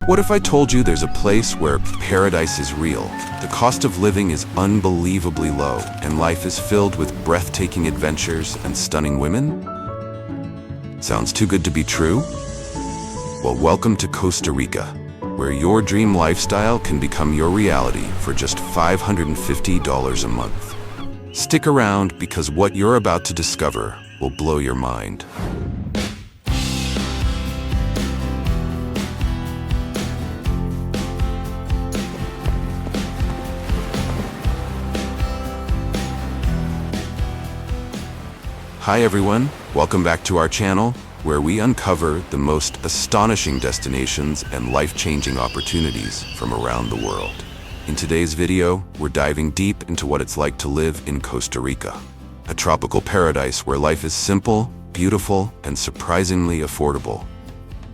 What if I told you there's a place where paradise is real, the cost of living is unbelievably low, and life is filled with breathtaking adventures and stunning women? Sounds too good to be true? Well, welcome to Costa Rica, where your dream lifestyle can become your reality for just $550 a month. Stick around because what you're about to discover will blow your mind. Hi everyone, welcome back to our channel, where we uncover the most astonishing destinations and life-changing opportunities from around the world. In today's video, we're diving deep into what it's like to live in Costa Rica, a tropical paradise where life is simple, beautiful, and surprisingly affordable.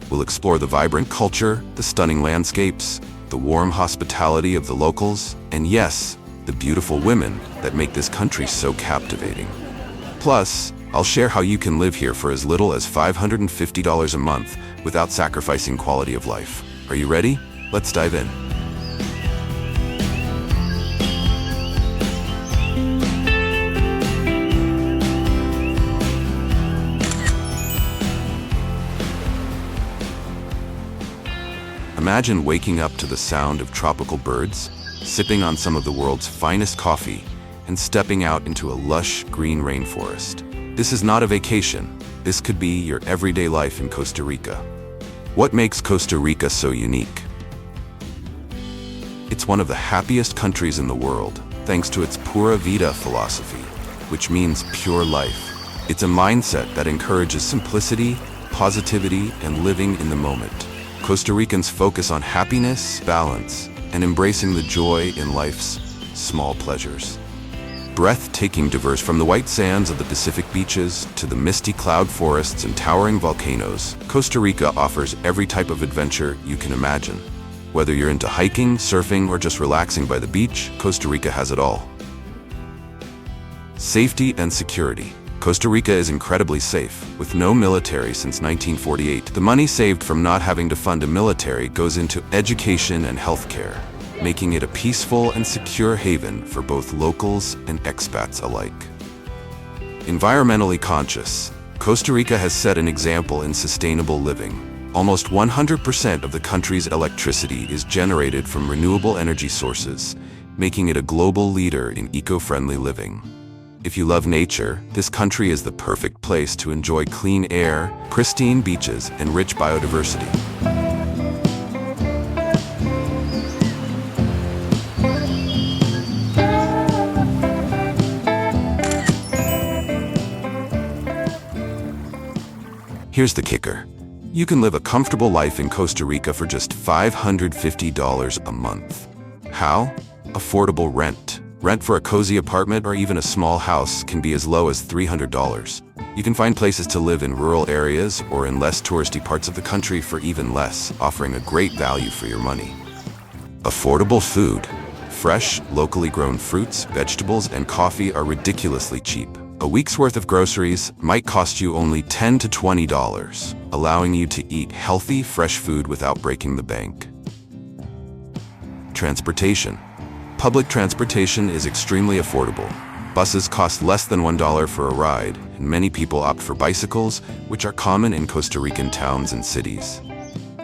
We'll explore the vibrant culture, the stunning landscapes, the warm hospitality of the locals, and yes, the beautiful women that make this country so captivating. Plus, I'll share how you can live here for as little as $550 a month without sacrificing quality of life. Are you ready? Let's dive in. Imagine waking up to the sound of tropical birds, sipping on some of the world's finest coffee, and stepping out into a lush green rainforest. This is not a vacation. This could be your everyday life in Costa Rica. What makes Costa Rica so unique? It's one of the happiest countries in the world, thanks to its Pura Vida philosophy, which means pure life. It's a mindset that encourages simplicity, positivity, and living in the moment. Costa Ricans focus on happiness, balance, and embracing the joy in life's small pleasures. Breathtaking, diverse from the white sands of the Pacific beaches to the misty cloud forests and towering volcanoes, Costa Rica offers every type of adventure you can imagine. Whether you're into hiking, surfing, or just relaxing by the beach, Costa Rica has it all. Safety and security. Costa Rica is incredibly safe, with no military since 1948. The money saved from not having to fund a military goes into education and healthcare, making it a peaceful and secure haven for both locals and expats alike. Environmentally conscious, Costa Rica has set an example in sustainable living. Almost 100% of the country's electricity is generated from renewable energy sources, making it a global leader in eco-friendly living. If you love nature, this country is the perfect place to enjoy clean air, pristine beaches, and rich biodiversity. Here's the kicker. You can live a comfortable life in Costa Rica for just $550 a month. How? Affordable rent. Rent for a cozy apartment or even a small house can be as low as $300. You can find places to live in rural areas or in less touristy parts of the country for even less, offering a great value for your money. Affordable food. Fresh, locally grown fruits, vegetables, and coffee are ridiculously cheap. A week's worth of groceries might cost you only $10 to $20, allowing you to eat healthy, fresh food without breaking the bank. Transportation. Public transportation is extremely affordable. Buses cost less than $1 for a ride, and many people opt for bicycles, which are common in Costa Rican towns and cities.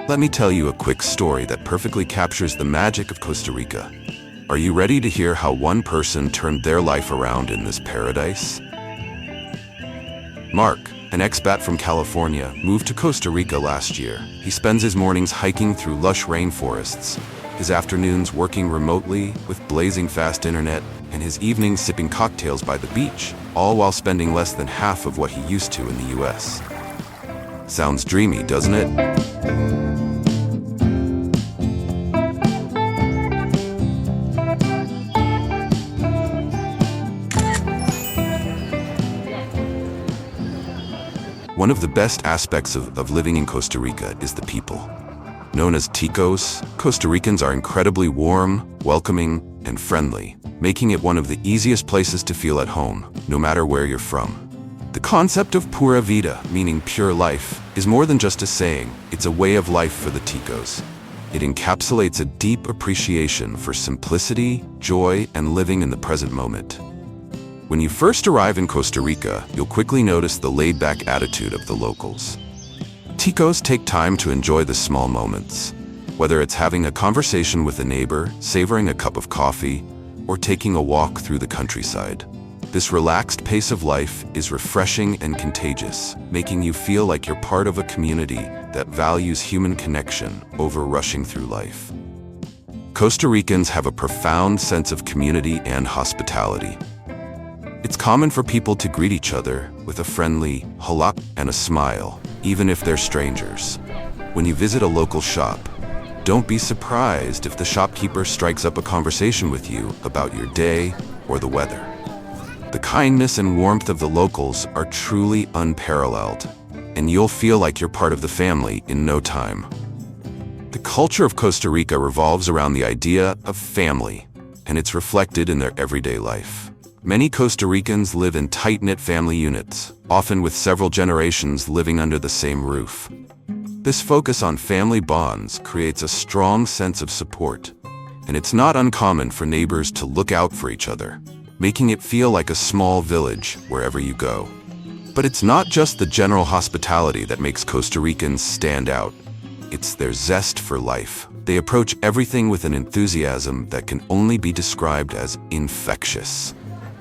Let me tell you a quick story that perfectly captures the magic of Costa Rica. Are you ready to hear how one person turned their life around in this paradise? Mark, an expat from California, moved to Costa Rica last year. He spends his mornings hiking through lush rainforests, his afternoons working remotely with blazing fast internet, and his evenings sipping cocktails by the beach, all while spending less than half of what he used to in the US. Sounds dreamy, doesn't it? One of the best aspects of living in Costa Rica is the people. Known as Ticos, Costa Ricans are incredibly warm, welcoming, and friendly, making it one of the easiest places to feel at home, no matter where you're from. The concept of Pura Vida, meaning pure life, is more than just a saying, it's a way of life for the Ticos. It encapsulates a deep appreciation for simplicity, joy, and living in the present moment. When you first arrive in Costa Rica, you'll quickly notice the laid-back attitude of the locals. Ticos take time to enjoy the small moments, whether it's having a conversation with a neighbor, savoring a cup of coffee, or taking a walk through the countryside. This relaxed pace of life is refreshing and contagious, making you feel like you're part of a community that values human connection over rushing through life. Costa Ricans have a profound sense of community and hospitality. It's common for people to greet each other with a friendly hola and a smile, even if they're strangers. When you visit a local shop, don't be surprised if the shopkeeper strikes up a conversation with you about your day or the weather. The kindness and warmth of the locals are truly unparalleled, and you'll feel like you're part of the family in no time. The culture of Costa Rica revolves around the idea of family, and it's reflected in their everyday life. Many Costa Ricans live in tight-knit family units, often with several generations living under the same roof. This focus on family bonds creates a strong sense of support, and it's not uncommon for neighbors to look out for each other, making it feel like a small village wherever you go. But it's not just the general hospitality that makes Costa Ricans stand out. It's their zest for life. They approach everything with an enthusiasm that can only be described as infectious.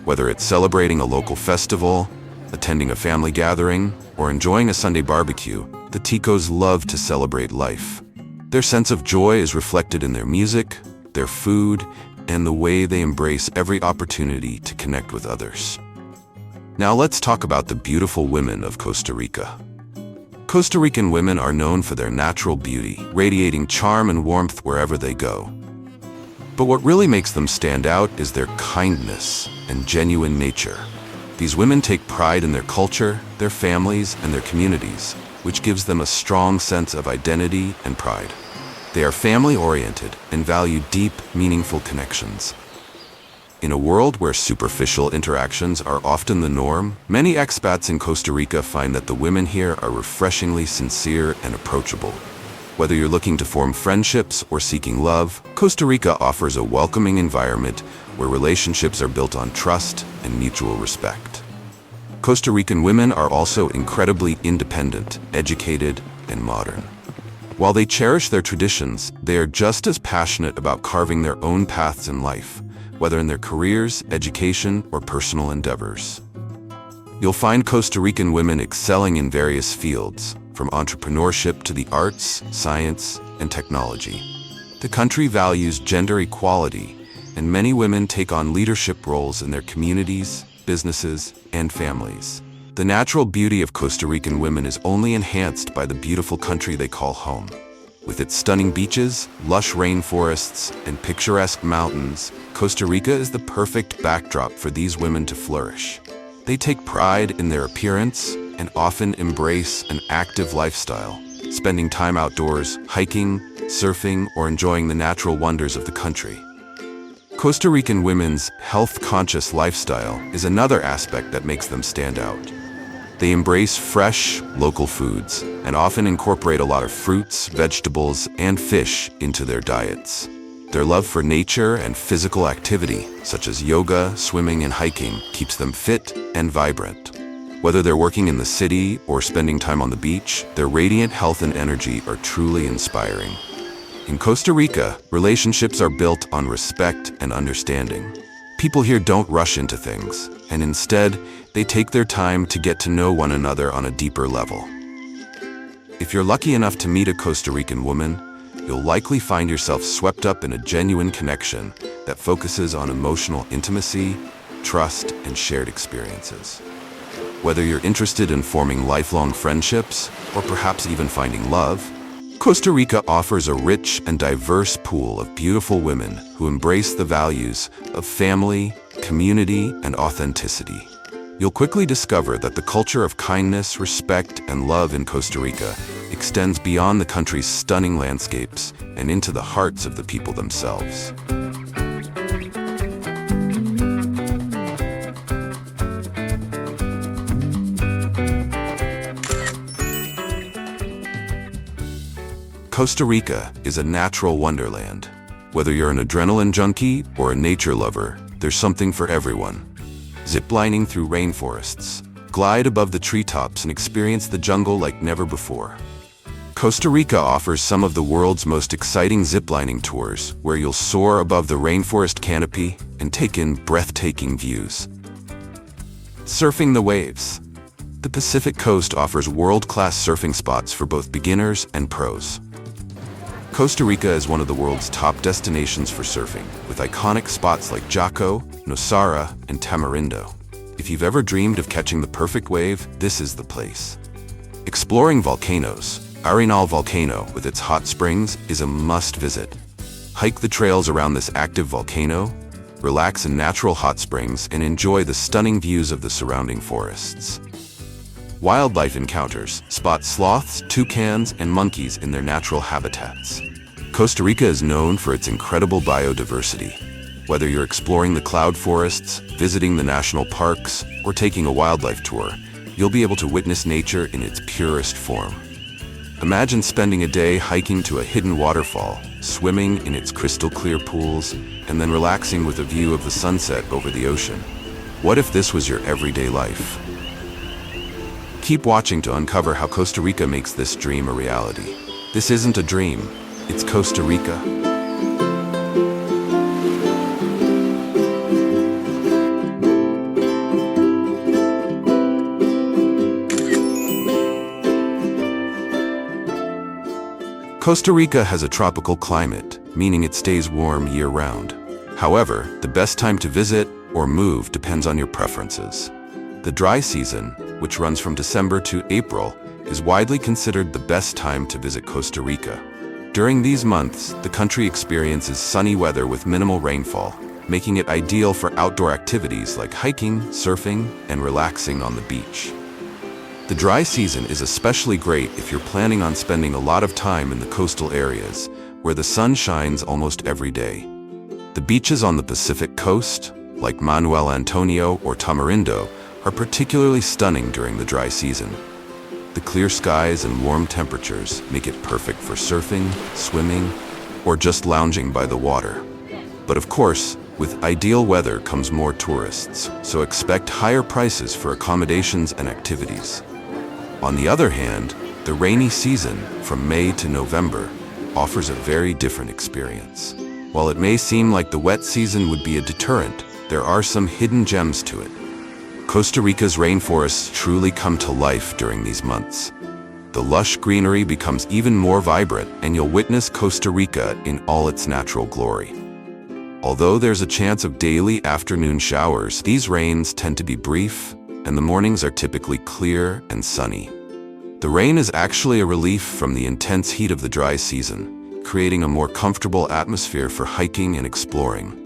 Whether it's celebrating a local festival, attending a family gathering, or enjoying a Sunday barbecue, the Ticos love to celebrate life. Their sense of joy is reflected in their music, their food, and the way they embrace every opportunity to connect with others. Now let's talk about the beautiful women of Costa Rica. Costa Rican women are known for their natural beauty, radiating charm and warmth wherever they go. But what really makes them stand out is their kindness and genuine nature. These women take pride in their culture, their families, and their communities, which gives them a strong sense of identity and pride. They are family-oriented and value deep, meaningful connections. In a world where superficial interactions are often the norm, many expats in Costa Rica find that the women here are refreshingly sincere and approachable. Whether you're looking to form friendships or seeking love, Costa Rica offers a welcoming environment where relationships are built on trust and mutual respect. Costa Rican women are also incredibly independent, educated, and modern. While they cherish their traditions, they are just as passionate about carving their own paths in life, whether in their careers, education, or personal endeavors. You'll find Costa Rican women excelling in various fields, from entrepreneurship to the arts, science, and technology. The country values gender equality, and many women take on leadership roles in their communities, businesses, and families. The natural beauty of Costa Rican women is only enhanced by the beautiful country they call home. With its stunning beaches, lush rainforests, and picturesque mountains, Costa Rica is the perfect backdrop for these women to flourish. They take pride in their appearance and often embrace an active lifestyle, spending time outdoors, hiking, surfing, or enjoying the natural wonders of the country. Costa Rican women's health-conscious lifestyle is another aspect that makes them stand out. They embrace fresh, local foods and often incorporate a lot of fruits, vegetables, and fish into their diets. Their love for nature and physical activity, such as yoga, swimming, and hiking, keeps them fit and vibrant. Whether they're working in the city or spending time on the beach, their radiant health and energy are truly inspiring. In Costa Rica, relationships are built on respect and understanding. People here don't rush into things, and instead, they take their time to get to know one another on a deeper level. If you're lucky enough to meet a Costa Rican woman, you'll likely find yourself swept up in a genuine connection that focuses on emotional intimacy, trust, and shared experiences. Whether you're interested in forming lifelong friendships, or perhaps even finding love, Costa Rica offers a rich and diverse pool of beautiful women who embrace the values of family, community, and authenticity. You'll quickly discover that the culture of kindness, respect, and love in Costa Rica extends beyond the country's stunning landscapes and into the hearts of the people themselves. Costa Rica is a natural wonderland. Whether you're an adrenaline junkie or a nature lover, there's something for everyone. Ziplining through rainforests, glide above the treetops and experience the jungle like never before. Costa Rica offers some of the world's most exciting ziplining tours, where you'll soar above the rainforest canopy and take in breathtaking views. Surfing the waves. The Pacific Coast offers world-class surfing spots for both beginners and pros. Costa Rica is one of the world's top destinations for surfing, with iconic spots like Jaco, Nosara, and Tamarindo. If you've ever dreamed of catching the perfect wave, this is the place. Exploring volcanoes. Arenal volcano, with its hot springs, is a must-visit. Hike the trails around this active volcano, relax in natural hot springs, and enjoy the stunning views of the surrounding forests. Wildlife encounters. Spot sloths, toucans, and monkeys in their natural habitats. Costa Rica is known for its incredible biodiversity. Whether you're exploring the cloud forests, visiting the national parks, or taking a wildlife tour, you'll be able to witness nature in its purest form. Imagine spending a day hiking to a hidden waterfall, swimming in its crystal-clear pools, and then relaxing with a view of the sunset over the ocean. What if this was your everyday life? Keep watching to uncover how Costa Rica makes this dream a reality. This isn't a dream, it's Costa Rica. Costa Rica has a tropical climate, meaning it stays warm year-round. However, the best time to visit or move depends on your preferences. The dry season, which runs from December to April, is widely considered the best time to visit Costa Rica. During these months, the country experiences sunny weather with minimal rainfall, making it ideal for outdoor activities like hiking, surfing, and relaxing on the beach. The dry season is especially great if you're planning on spending a lot of time in the coastal areas, where the sun shines almost every day. The beaches on the Pacific coast, like Manuel Antonio or Tamarindo, are particularly stunning during the dry season. The clear skies and warm temperatures make it perfect for surfing, swimming, or just lounging by the water. But of course, with ideal weather comes more tourists, so expect higher prices for accommodations and activities. On the other hand, the rainy season, from May to November, offers a very different experience. While it may seem like the wet season would be a deterrent, there are some hidden gems to it. Costa Rica's rainforests truly come to life during these months. The lush greenery becomes even more vibrant, and you'll witness Costa Rica in all its natural glory. Although there's a chance of daily afternoon showers, these rains tend to be brief, and the mornings are typically clear and sunny. The rain is actually a relief from the intense heat of the dry season, creating a more comfortable atmosphere for hiking and exploring.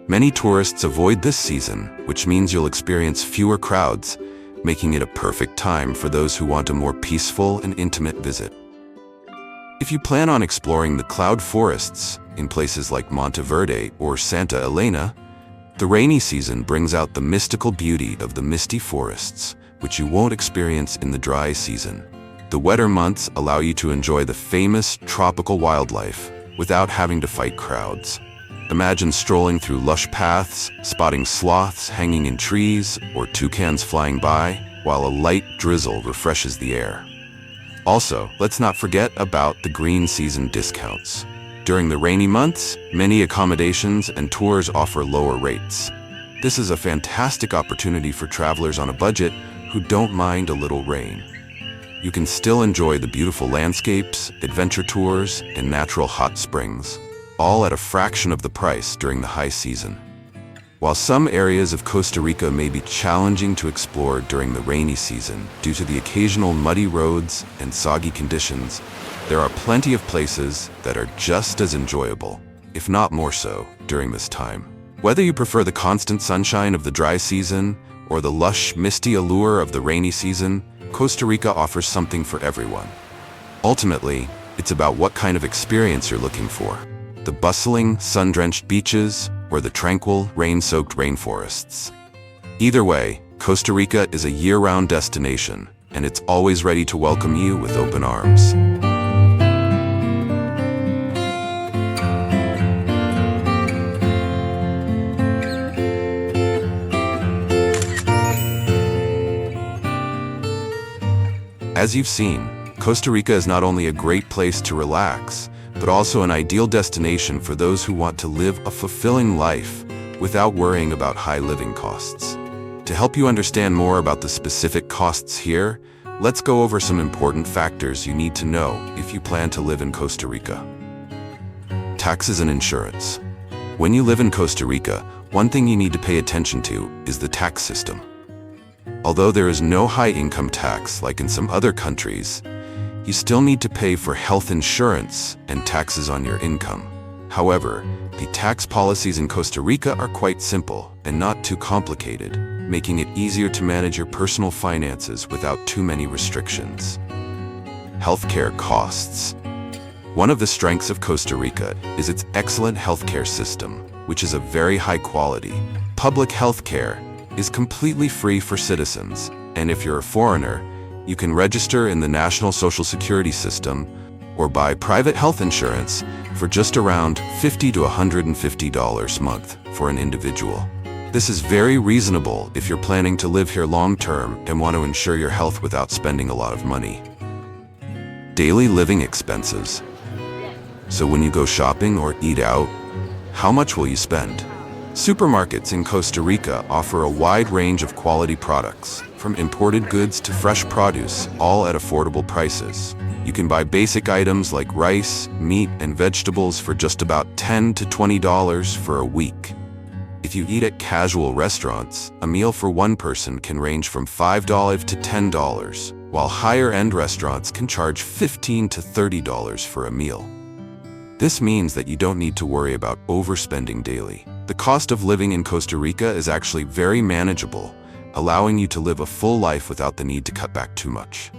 Many tourists avoid this season, which means you'll experience fewer crowds, making it a perfect time for those who want a more peaceful and intimate visit. If you plan on exploring the cloud forests in places like Monteverde or Santa Elena, the rainy season brings out the mystical beauty of the misty forests, which you won't experience in the dry season. The wetter months allow you to enjoy the famous tropical wildlife without having to fight crowds. Imagine strolling through lush paths, spotting sloths hanging in trees or toucans flying by, while a light drizzle refreshes the air. Also, let's not forget about the green season discounts. During the rainy months, many accommodations and tours offer lower rates. This is a fantastic opportunity for travelers on a budget who don't mind a little rain. You can still enjoy the beautiful landscapes, adventure tours, and natural hot springs, all at a fraction of the price during the high season. While some areas of Costa Rica may be challenging to explore during the rainy season due to the occasional muddy roads and soggy conditions, there are plenty of places that are just as enjoyable, if not more so, during this time. Whether you prefer the constant sunshine of the dry season or the lush, misty allure of the rainy season, Costa Rica offers something for everyone. Ultimately, it's about what kind of experience you're looking for: the bustling, sun-drenched beaches, or the tranquil, rain-soaked rainforests. Either way, Costa Rica is a year-round destination, and it's always ready to welcome you with open arms. As you've seen, Costa Rica is not only a great place to relax, but also an ideal destination for those who want to live a fulfilling life without worrying about high living costs. To help you understand more about the specific costs here, let's go over some important factors you need to know if you plan to live in Costa Rica. Taxes and insurance. When you live in Costa Rica, one thing you need to pay attention to is the tax system. Although there is no high income tax like in some other countries, you still need to pay for health insurance and taxes on your income. However, the tax policies in Costa Rica are quite simple and not too complicated, making it easier to manage your personal finances without too many restrictions. Healthcare costs. One of the strengths of Costa Rica is its excellent healthcare system, which is of very high quality. Public healthcare is completely free for citizens, and if you're a foreigner, you can register in the National Social Security system or buy private health insurance for just around $50 to $150 a month for an individual. This is very reasonable if you're planning to live here long-term and want to ensure your health without spending a lot of money. Daily living expenses. So when you go shopping or eat out, how much will you spend? Supermarkets in Costa Rica offer a wide range of quality products, from imported goods to fresh produce, all at affordable prices. You can buy basic items like rice, meat, and vegetables for just about $10 to $20 for a week. If you eat at casual restaurants, a meal for one person can range from $5 to $10, while higher-end restaurants can charge $15 to $30 for a meal. This means that you don't need to worry about overspending daily. The cost of living in Costa Rica is actually very manageable, allowing you to live a full life without the need to cut back too much.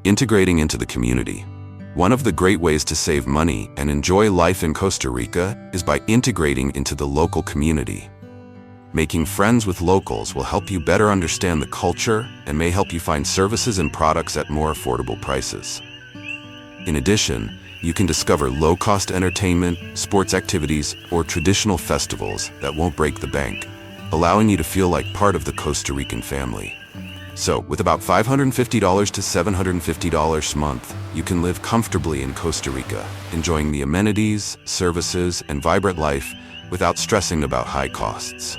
Integrating into the community. One of the great ways to save money and enjoy life in Costa Rica is by integrating into the local community. Making friends with locals will help you better understand the culture and may help you find services and products at more affordable prices. In addition, you can discover low-cost entertainment, sports activities, or traditional festivals that won't break the bank, allowing you to feel like part of the Costa Rican family. So, with about $550 to $750 a month, you can live comfortably in Costa Rica, enjoying the amenities, services, and vibrant life without stressing about high costs.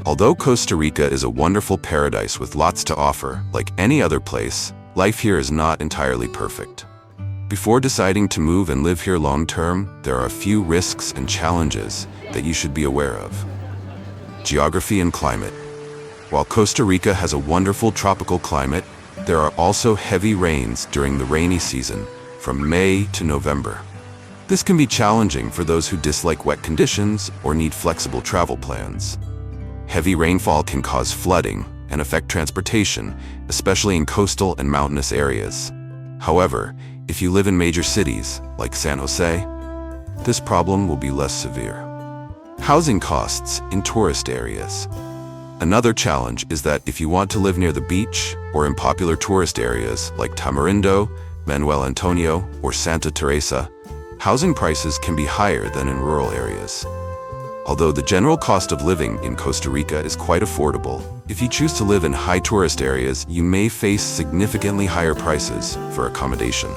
Although Costa Rica is a wonderful paradise with lots to offer, like any other place, life here is not entirely perfect. Before deciding to move and live here long-term, there are a few risks and challenges that you should be aware of. Geography and climate. While Costa Rica has a wonderful tropical climate, there are also heavy rains during the rainy season, from May to November. This can be challenging for those who dislike wet conditions or need flexible travel plans. Heavy rainfall can cause flooding and affect transportation, especially in coastal and mountainous areas. However, if you live in major cities, like San Jose, this problem will be less severe. Housing costs in tourist areas. Another challenge is that if you want to live near the beach or in popular tourist areas like Tamarindo, Manuel Antonio, or Santa Teresa, housing prices can be higher than in rural areas. Although the general cost of living in Costa Rica is quite affordable, if you choose to live in high tourist areas, you may face significantly higher prices for accommodation.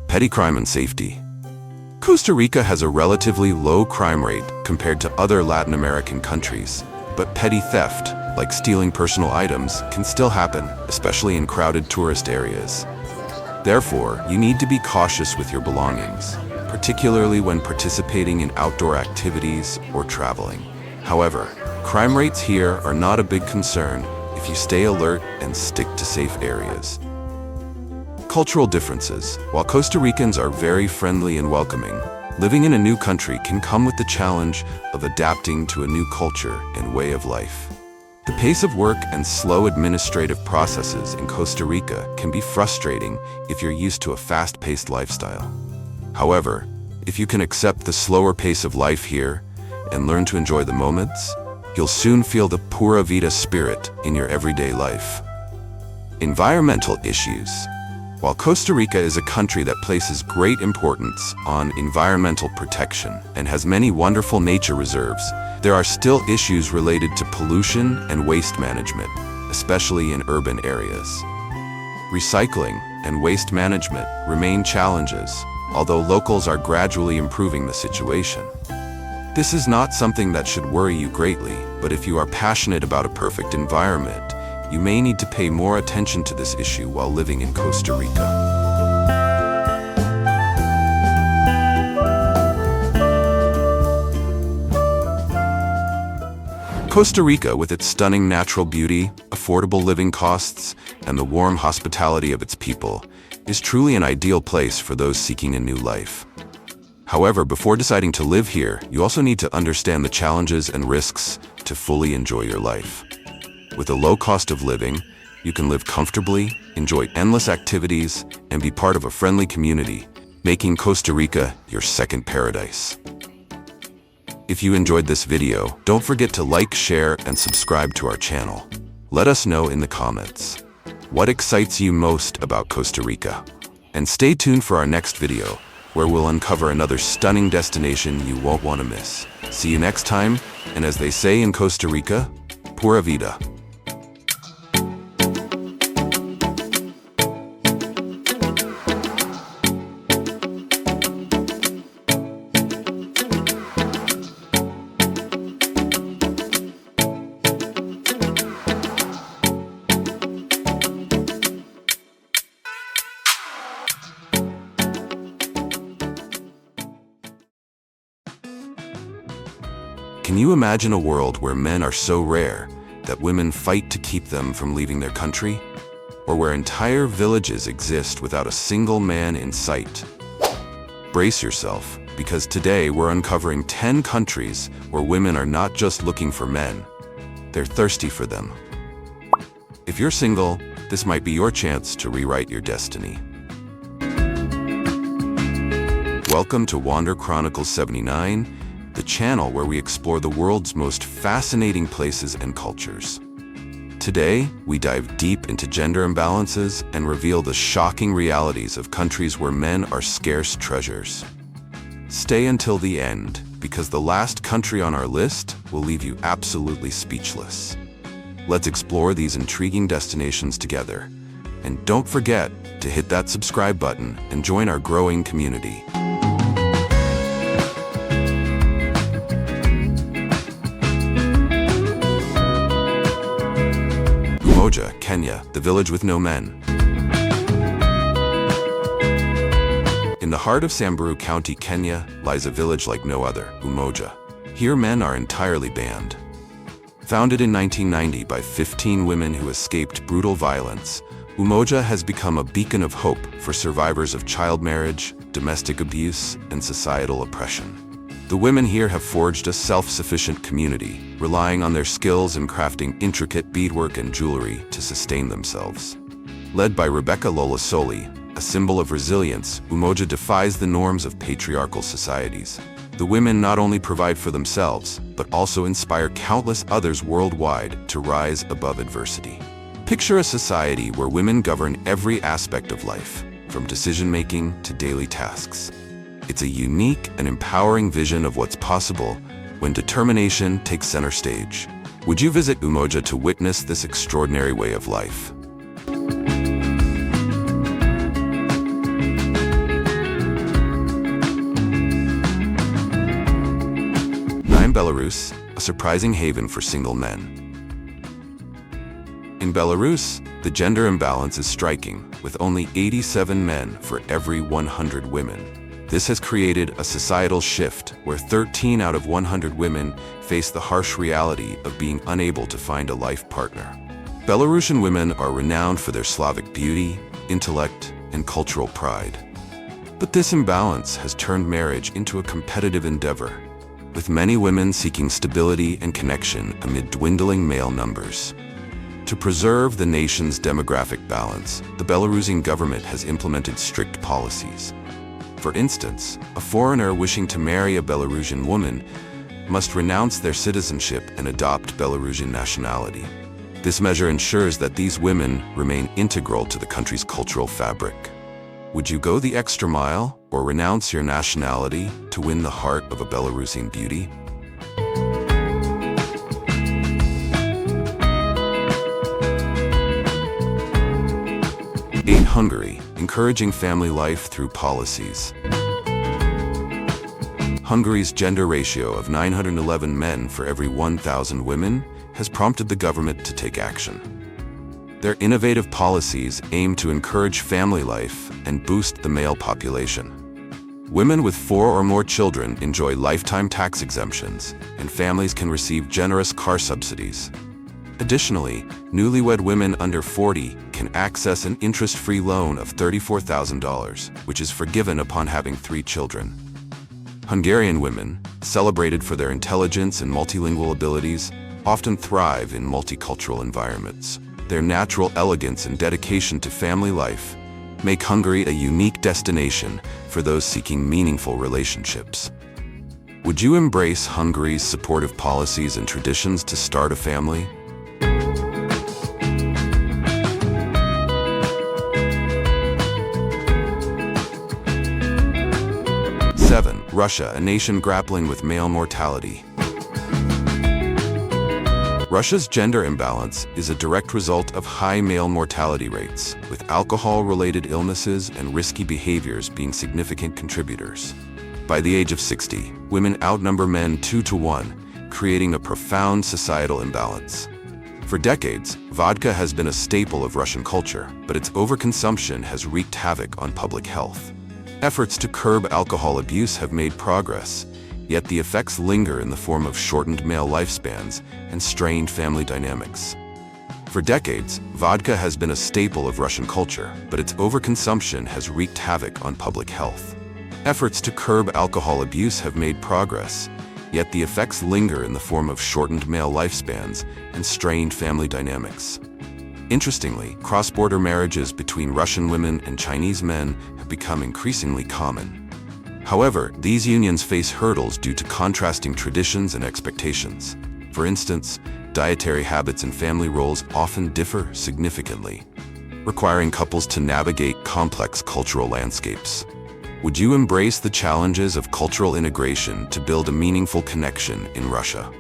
Petty crime and safety. Costa Rica has a relatively low crime rate compared to other Latin American countries, but petty theft, like stealing personal items, can still happen, especially in crowded tourist areas. Therefore, you need to be cautious with your belongings, particularly when participating in outdoor activities or traveling. However, crime rates here are not a big concern if you stay alert and stick to safe areas. Cultural differences. While Costa Ricans are very friendly and welcoming, living in a new country can come with the challenge of adapting to a new culture and way of life. The pace of work and slow administrative processes in Costa Rica can be frustrating if you're used to a fast-paced lifestyle. However, if you can accept the slower pace of life here and learn to enjoy the moments, you'll soon feel the Pura Vida spirit in your everyday life. Environmental issues. While Costa Rica is a country that places great importance on environmental protection and has many wonderful nature reserves, there are still issues related to pollution and waste management, especially in urban areas. Recycling and waste management remain challenges, although locals are gradually improving the situation. This is not something that should worry you greatly, but if you are passionate about a perfect environment, you may need to pay more attention to this issue while living in Costa Rica. Costa Rica, with its stunning natural beauty, affordable living costs, and the warm hospitality of its people, is truly an ideal place for those seeking a new life. However, before deciding to live here, you also need to understand the challenges and risks to fully enjoy your life. With a low cost of living, you can live comfortably, enjoy endless activities, and be part of a friendly community, making Costa Rica your second paradise. If you enjoyed this video, don't forget to like, share, and subscribe to our channel. Let us know in the comments what excites you most about Costa Rica. And stay tuned for our next video, where we'll uncover another stunning destination you won't want to miss. See you next time, and as they say in Costa Rica, Pura Vida. Can you imagine a world where men are so rare that women fight to keep them from leaving their country? Or where entire villages exist without a single man in sight? Brace yourself, because today we're uncovering 10 countries where women are not just looking for men, they're thirsty for them. If you're single, this might be your chance to rewrite your destiny. Welcome to Wander Chronicles79, the channel where we explore the world's most fascinating places and cultures. Today, we dive deep into gender imbalances and reveal the shocking realities of countries where men are scarce treasures. Stay until the end, because the last country on our list will leave you absolutely speechless. Let's explore these intriguing destinations together. And don't forget to hit that subscribe button and join our growing community. Umoja, Kenya, the village with no men. In the heart of Samburu County, Kenya, lies a village like no other, Umoja. Here men are entirely banned. Founded in 1990 by 15 women who escaped brutal violence, Umoja has become a beacon of hope for survivors of child marriage, domestic abuse, and societal oppression. The women here have forged a self-sufficient community, relying on their skills in crafting intricate beadwork and jewelry to sustain themselves. Led by Rebecca Lolasoli, a symbol of resilience, Umoja defies the norms of patriarchal societies. The women not only provide for themselves, but also inspire countless others worldwide to rise above adversity. Picture a society where women govern every aspect of life, from decision-making to daily tasks. It's a unique and empowering vision of what's possible when determination takes center stage. Would you visit Umoja to witness this extraordinary way of life? 9. Belarus, a surprising haven for single men. In Belarus, the gender imbalance is striking, with only 87 men for every 100 women. This has created a societal shift where 13 out of 100 women face the harsh reality of being unable to find a life partner. Belarusian women are renowned for their Slavic beauty, intellect, and cultural pride. But this imbalance has turned marriage into a competitive endeavor, with many women seeking stability and connection amid dwindling male numbers. To preserve the nation's demographic balance, the Belarusian government has implemented strict policies. For instance, a foreigner wishing to marry a Belarusian woman must renounce their citizenship and adopt Belarusian nationality. This measure ensures that these women remain integral to the country's cultural fabric. Would you go the extra mile or renounce your nationality to win the heart of a Belarusian beauty? 8. Hungary, encouraging family life through policies. Hungary's gender ratio of 911 men for every 1,000 women has prompted the government to take action. Their innovative policies aim to encourage family life and boost the male population. Women with 4 or more children enjoy lifetime tax exemptions, and families can receive generous car subsidies. Additionally, newlywed women under 40 can access an interest-free loan of $34,000, which is forgiven upon having 3 children. Hungarian women, celebrated for their intelligence and multilingual abilities, often thrive in multicultural environments. Their natural elegance and dedication to family life make Hungary a unique destination for those seeking meaningful relationships. Would you embrace Hungary's supportive policies and traditions to start a family? 7. Russia, a nation grappling with male mortality. Russia's gender imbalance is a direct result of high male mortality rates, with alcohol-related illnesses and risky behaviors being significant contributors. By the age of 60, women outnumber men 2 to 1, creating a profound societal imbalance. For decades, vodka has been a staple of Russian culture, but its overconsumption has wreaked havoc on public health. Efforts to curb alcohol abuse have made progress, yet the effects linger in the form of shortened male lifespans and strained family dynamics. For decades, vodka has been a staple of Russian culture, but its overconsumption has wreaked havoc on public health. Efforts to curb alcohol abuse have made progress, yet the effects linger in the form of shortened male lifespans and strained family dynamics. Interestingly, cross-border marriages between Russian women and Chinese men have become increasingly common. However, these unions face hurdles due to contrasting traditions and expectations. For instance, dietary habits and family roles often differ significantly, requiring couples to navigate complex cultural landscapes. Would you embrace the challenges of cultural integration to build a meaningful connection in Russia?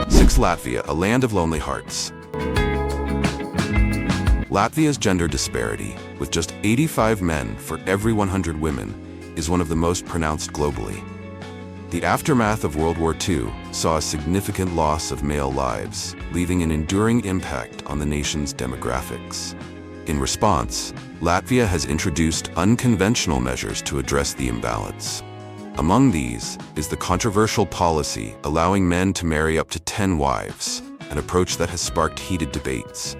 6. Latvia, a land of lonely hearts. Latvia's gender disparity, with just 85 men for every 100 women, is one of the most pronounced globally. The aftermath of World War II saw a significant loss of male lives, leaving an enduring impact on the nation's demographics. In response, Latvia has introduced unconventional measures to address the imbalance. Among these is the controversial policy allowing men to marry up to 10 wives, an approach that has sparked heated debates.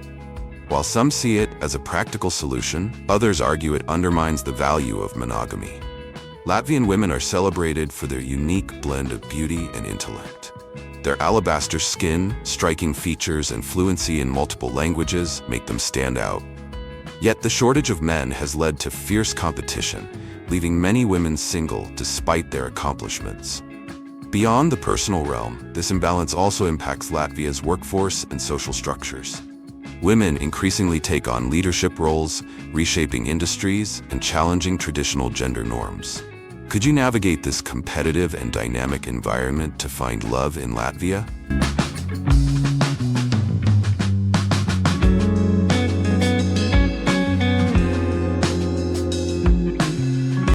While some see it as a practical solution, others argue it undermines the value of monogamy. Latvian women are celebrated for their unique blend of beauty and intellect. Their alabaster skin, striking features, and fluency in multiple languages make them stand out. Yet the shortage of men has led to fierce competition, leaving many women single despite their accomplishments. Beyond the personal realm, this imbalance also impacts Latvia's workforce and social structures. Women increasingly take on leadership roles, reshaping industries and challenging traditional gender norms. Could you navigate this competitive and dynamic environment to find love in Latvia?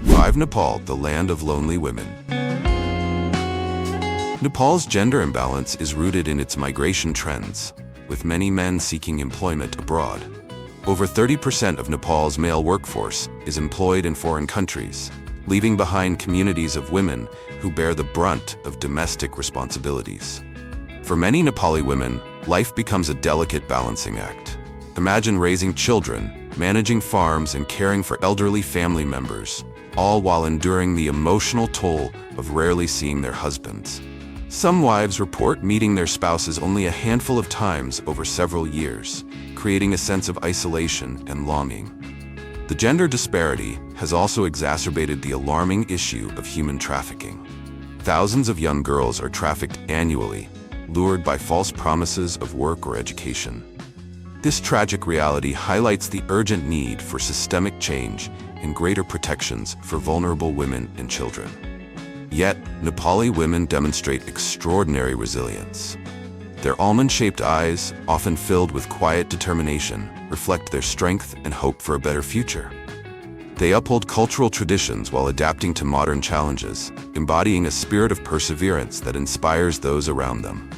5. Nepal, the land of lonely women. Nepal's gender imbalance is rooted in its migration trends, with many men seeking employment abroad. Over 30% of Nepal's male workforce is employed in foreign countries, leaving behind communities of women who bear the brunt of domestic responsibilities. For many Nepali women, life becomes a delicate balancing act. Imagine raising children, managing farms, and caring for elderly family members, all while enduring the emotional toll of rarely seeing their husbands. Some wives report meeting their spouses only a handful of times over several years, creating a sense of isolation and longing. The gender disparity has also exacerbated the alarming issue of human trafficking. Thousands of young girls are trafficked annually, lured by false promises of work or education. This tragic reality highlights the urgent need for systemic change and greater protections for vulnerable women and children. Yet, Nepali women demonstrate extraordinary resilience. Their almond-shaped eyes, often filled with quiet determination, reflect their strength and hope for a better future. They uphold cultural traditions while adapting to modern challenges, embodying a spirit of perseverance that inspires those around them.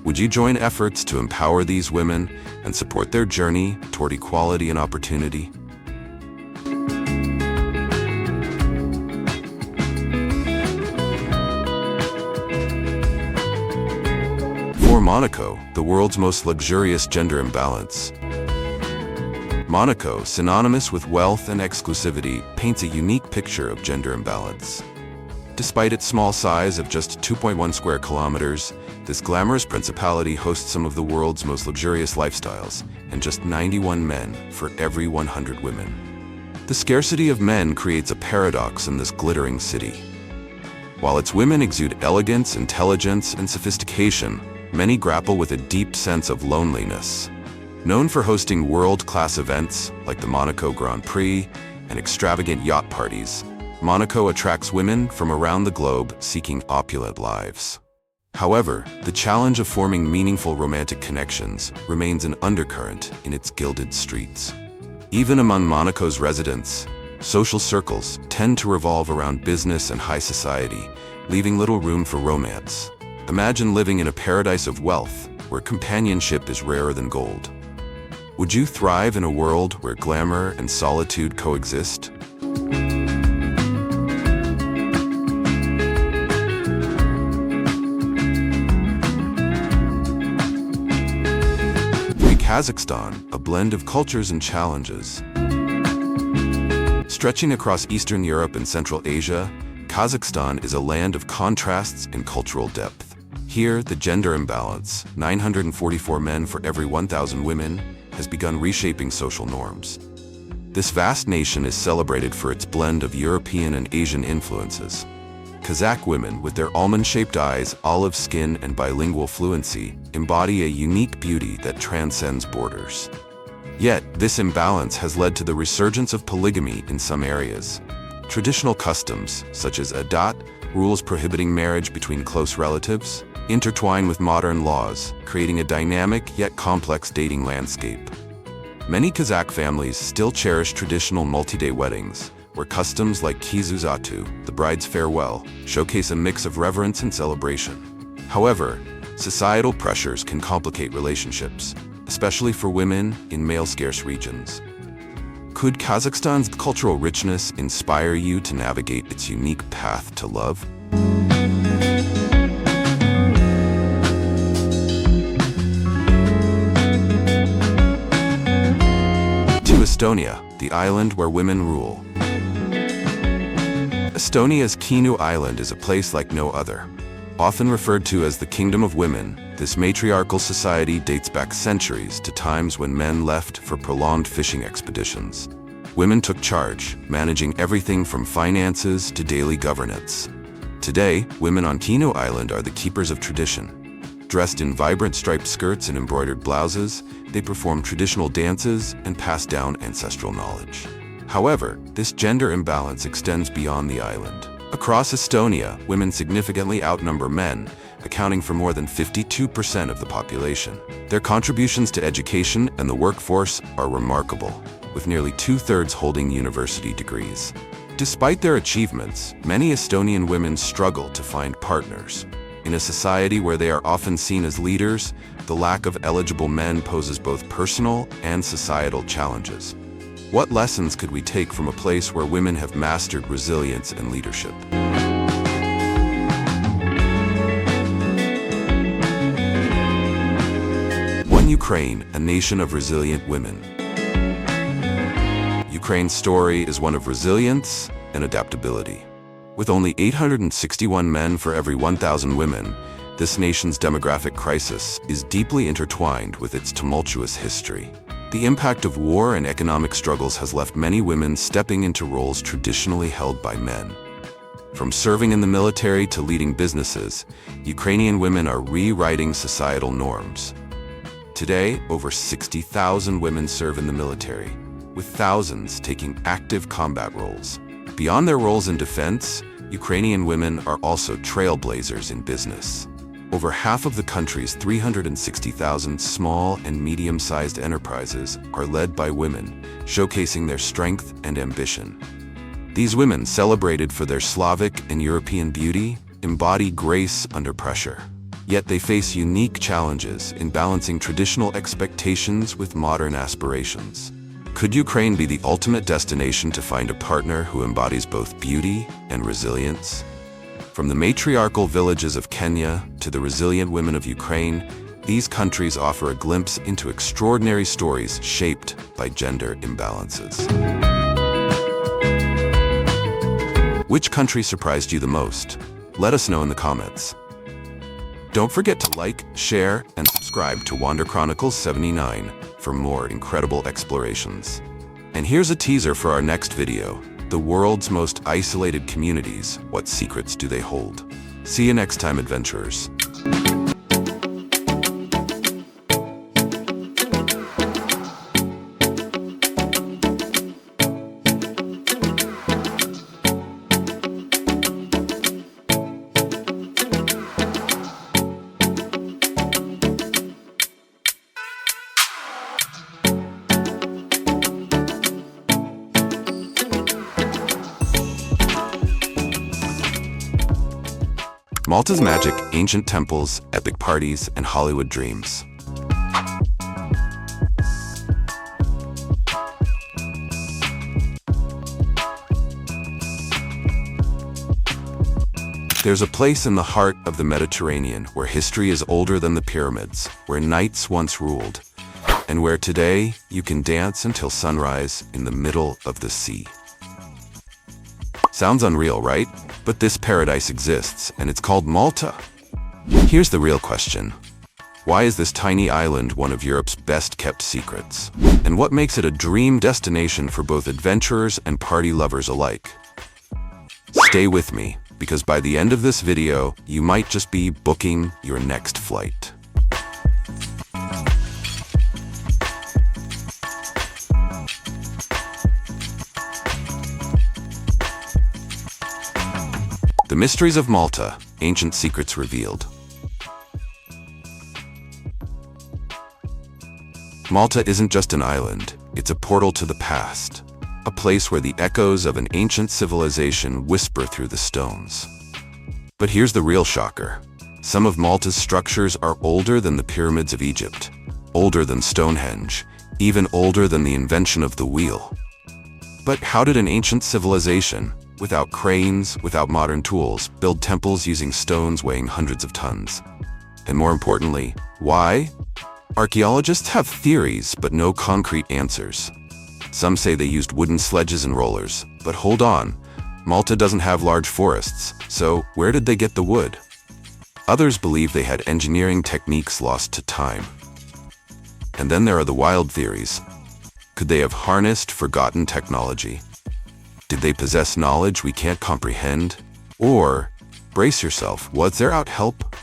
Would you join efforts to empower these women and support their journey toward equality and opportunity? For Monaco, the world's most luxurious gender imbalance. Monaco, synonymous with wealth and exclusivity, paints a unique picture of gender imbalance. Despite its small size of just 2.1 square kilometers, this glamorous principality hosts some of the world's most luxurious lifestyles, and just 91 men for every 100 women. The scarcity of men creates a paradox in this glittering city. While its women exude elegance, intelligence, and sophistication, many grapple with a deep sense of loneliness. Known for hosting world-class events like the Monaco Grand Prix and extravagant yacht parties, Monaco attracts women from around the globe seeking opulent lives. However, the challenge of forming meaningful romantic connections remains an undercurrent in its gilded streets. Even among Monaco's residents, social circles tend to revolve around business and high society, leaving little room for romance. Imagine living in a paradise of wealth, where companionship is rarer than gold. Would you thrive in a world where glamour and solitude coexist? Kazakhstan, a blend of cultures and challenges. Stretching across Eastern Europe and Central Asia, Kazakhstan is a land of contrasts and cultural depth. Here, the gender imbalance, 944 men for every 1,000 women, has begun reshaping social norms. This vast nation is celebrated for its blend of European and Asian influences. Kazakh women, with their almond-shaped eyes, olive skin, and bilingual fluency, embody a unique beauty that transcends borders. Yet, this imbalance has led to the resurgence of polygamy in some areas. Traditional customs, such as adat, rules prohibiting marriage between close relatives, intertwine with modern laws, creating a dynamic yet complex dating landscape. Many Kazakh families still cherish traditional multi-day weddings, where customs like kizuzatu, the bride's farewell, showcase a mix of reverence and celebration. However, societal pressures can complicate relationships, especially for women in male-scarce regions. Could Kazakhstan's cultural richness inspire you to navigate its unique path to love? Estonia, the island where women rule. Estonia's Kihnu Island is a place like no other. Often referred to as the Kingdom of Women, this matriarchal society dates back centuries to times when men left for prolonged fishing expeditions. Women took charge, managing everything from finances to daily governance. Today, women on Kihnu Island are the keepers of tradition. Dressed in vibrant striped skirts and embroidered blouses, they perform traditional dances and pass down ancestral knowledge. However, this gender imbalance extends beyond the island. Across Estonia, women significantly outnumber men, accounting for more than 52% of the population. Their contributions to education and the workforce are remarkable, with nearly 2/3 holding university degrees. Despite their achievements, many Estonian women struggle to find partners. In a society where they are often seen as leaders, the lack of eligible men poses both personal and societal challenges. What lessons could we take from a place where women have mastered resilience and leadership? Ukraine, a nation of resilient women. Ukraine's story is one of resilience and adaptability. With only 861 men for every 1,000 women, this nation's demographic crisis is deeply intertwined with its tumultuous history. The impact of war and economic struggles has left many women stepping into roles traditionally held by men. From serving in the military to leading businesses, Ukrainian women are rewriting societal norms. Today, over 60,000 women serve in the military, with thousands taking active combat roles. Beyond their roles in defense, Ukrainian women are also trailblazers in business. Over half of the country's 360,000 small and medium-sized enterprises are led by women, showcasing their strength and ambition. These women, celebrated for their Slavic and European beauty, embody grace under pressure. Yet they face unique challenges in balancing traditional expectations with modern aspirations. Could Ukraine be the ultimate destination to find a partner who embodies both beauty and resilience? From the matriarchal villages of Kenya to the resilient women of Ukraine, these countries offer a glimpse into extraordinary stories shaped by gender imbalances. Which country surprised you the most? Let us know in the comments. Don't forget to like, share, and subscribe to Wander Chronicles79 for more incredible explorations. And here's a teaser for our next video. The world's most isolated communities, what secrets do they hold? See you next time, adventurers. Malta's magic, ancient temples, epic parties, and Hollywood dreams. There's a place in the heart of the Mediterranean where history is older than the pyramids, where knights once ruled, and where today you can dance until sunrise in the middle of the sea. Sounds unreal, right? But this paradise exists, and it's called Malta. Here's the real question. Why is this tiny island one of Europe's best-kept secrets? And what makes it a dream destination for both adventurers and party lovers alike? Stay with me, because by the end of this video, you might just be booking your next flight. The mysteries of Malta, ancient secrets revealed. Malta isn't just an island, it's a portal to the past, a place where the echoes of an ancient civilization whisper through the stones. But here's the real shocker. Some of Malta's structures are older than the pyramids of Egypt, older than Stonehenge, even older than the invention of the wheel. But how did an ancient civilization, without cranes, without modern tools, build temples using stones weighing hundreds of tons? And more importantly, why? Archaeologists have theories, but no concrete answers. Some say they used wooden sledges and rollers, but hold on, Malta doesn't have large forests, so where did they get the wood? Others believe they had engineering techniques lost to time. And then there are the wild theories. Could they have harnessed forgotten technology? Did they possess knowledge we can't comprehend? Or, brace yourself, was there out help?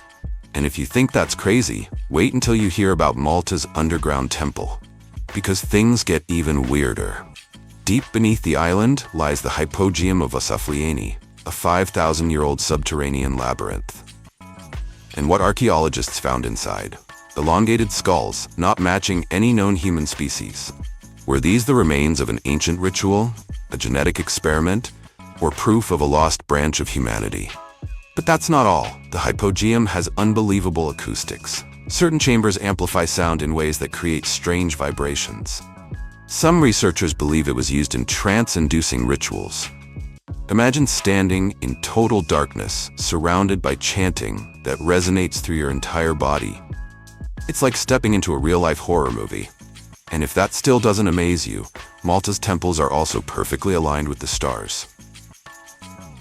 And if you think that's crazy, wait until you hear about Malta's underground temple. Because things get even weirder. Deep beneath the island lies the Hypogeum of Osaflieni, a 5,000-year-old subterranean labyrinth. And what archaeologists found inside? Elongated skulls, not matching any known human species. Were these the remains of an ancient ritual, a genetic experiment, or proof of a lost branch of humanity? But that's not all. The Hypogeum has unbelievable acoustics. Certain chambers amplify sound in ways that create strange vibrations. Some researchers believe it was used in trance-inducing rituals. Imagine standing in total darkness, surrounded by chanting that resonates through your entire body. It's like stepping into a real-life horror movie. And if that still doesn't amaze you, Malta's temples are also perfectly aligned with the stars.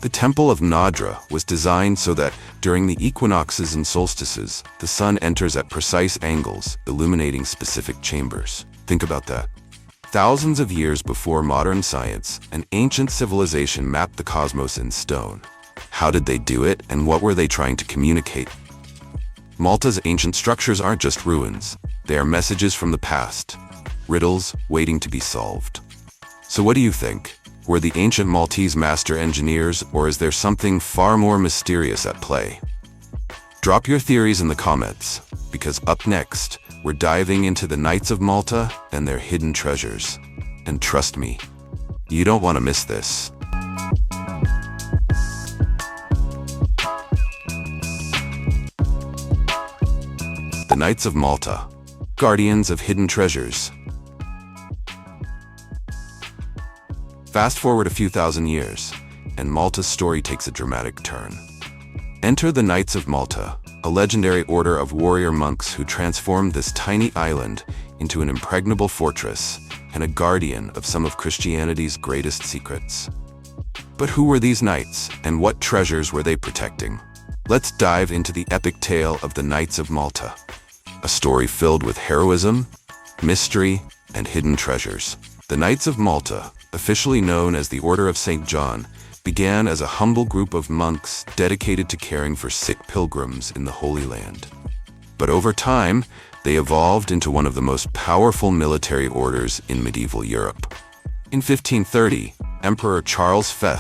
The Temple of Nadra was designed so that, during the equinoxes and solstices, the sun enters at precise angles, illuminating specific chambers. Think about that. Thousands of years before modern science, an ancient civilization mapped the cosmos in stone. How did they do it, and what were they trying to communicate? Malta's ancient structures aren't just ruins. They are messages from the past, riddles waiting to be solved. So what do you think? Were the ancient Maltese master engineers, or is there something far more mysterious at play? Drop your theories in the comments, because up next, we're diving into the Knights of Malta and their hidden treasures. And trust me, you don't want to miss this. The Knights of Malta, guardians of hidden treasures. Fast forward a few thousand years, and Malta's story takes a dramatic turn. Enter the Knights of Malta, a legendary order of warrior monks who transformed this tiny island into an impregnable fortress and a guardian of some of Christianity's greatest secrets. But who were these knights, and what treasures were they protecting? Let's dive into the epic tale of the Knights of Malta, a story filled with heroism, mystery, and hidden treasures. The Knights of Malta, officially known as the Order of St. John, began as a humble group of monks dedicated to caring for sick pilgrims in the Holy Land. But over time, they evolved into one of the most powerful military orders in medieval Europe. In 1530, Emperor Charles V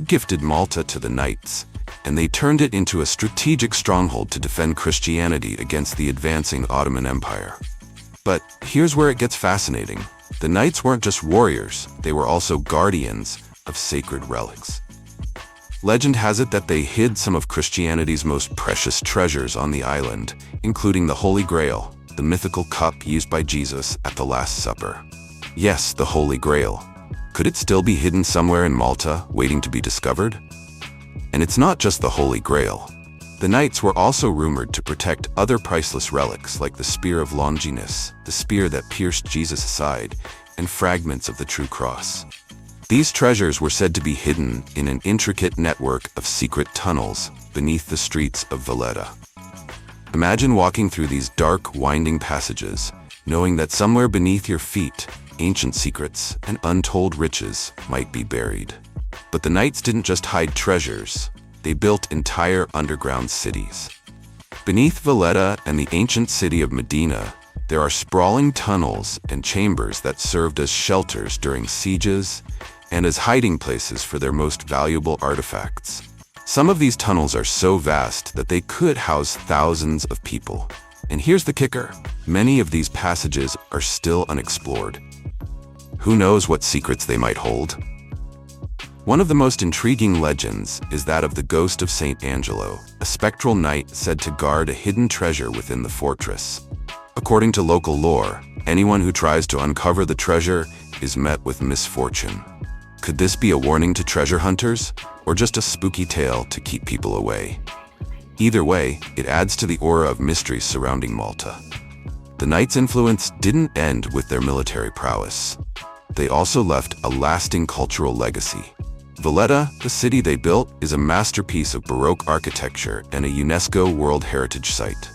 gifted Malta to the Knights, and they turned it into a strategic stronghold to defend Christianity against the advancing Ottoman Empire. But here's where it gets fascinating. The Knights weren't just warriors, they were also guardians of sacred relics. Legend has it that they hid some of Christianity's most precious treasures on the island, including the Holy Grail, the mythical cup used by Jesus at the Last Supper. Yes, the Holy Grail. Could it still be hidden somewhere in Malta, waiting to be discovered? And it's not just the Holy Grail. The Knights were also rumored to protect other priceless relics like the Spear of Longinus, the spear that pierced Jesus' side, and fragments of the true cross. These treasures were said to be hidden in an intricate network of secret tunnels beneath the streets of Valletta. Imagine walking through these dark, winding passages, knowing that somewhere beneath your feet, ancient secrets and untold riches might be buried. But the Knights didn't just hide treasures, they built entire underground cities. Beneath Valletta and the ancient city of Medina, there are sprawling tunnels and chambers that served as shelters during sieges and as hiding places for their most valuable artifacts. Some of these tunnels are so vast that they could house thousands of people. And here's the kicker: many of these passages are still unexplored. Who knows what secrets they might hold? One of the most intriguing legends is that of the ghost of Saint Angelo, a spectral knight said to guard a hidden treasure within the fortress. According to local lore, anyone who tries to uncover the treasure is met with misfortune. Could this be a warning to treasure hunters, or just a spooky tale to keep people away? Either way, it adds to the aura of mystery surrounding Malta. The Knights' influence didn't end with their military prowess. They also left a lasting cultural legacy. Valletta, the city they built, is a masterpiece of Baroque architecture and a UNESCO World Heritage Site.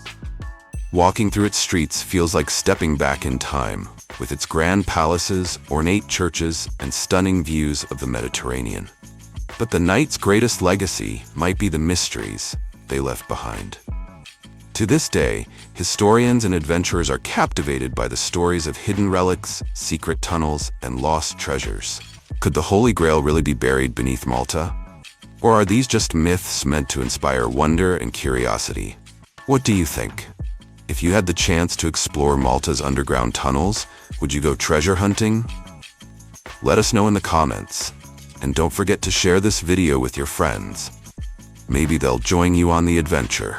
Walking through its streets feels like stepping back in time, with its grand palaces, ornate churches, and stunning views of the Mediterranean. But the Knights' greatest legacy might be the mysteries they left behind. To this day, historians and adventurers are captivated by the stories of hidden relics, secret tunnels, and lost treasures. Could the Holy Grail really be buried beneath Malta? Or are these just myths meant to inspire wonder and curiosity? What do you think? If you had the chance to explore Malta's underground tunnels, would you go treasure hunting? Let us know in the comments. And don't forget to share this video with your friends. Maybe they'll join you on the adventure.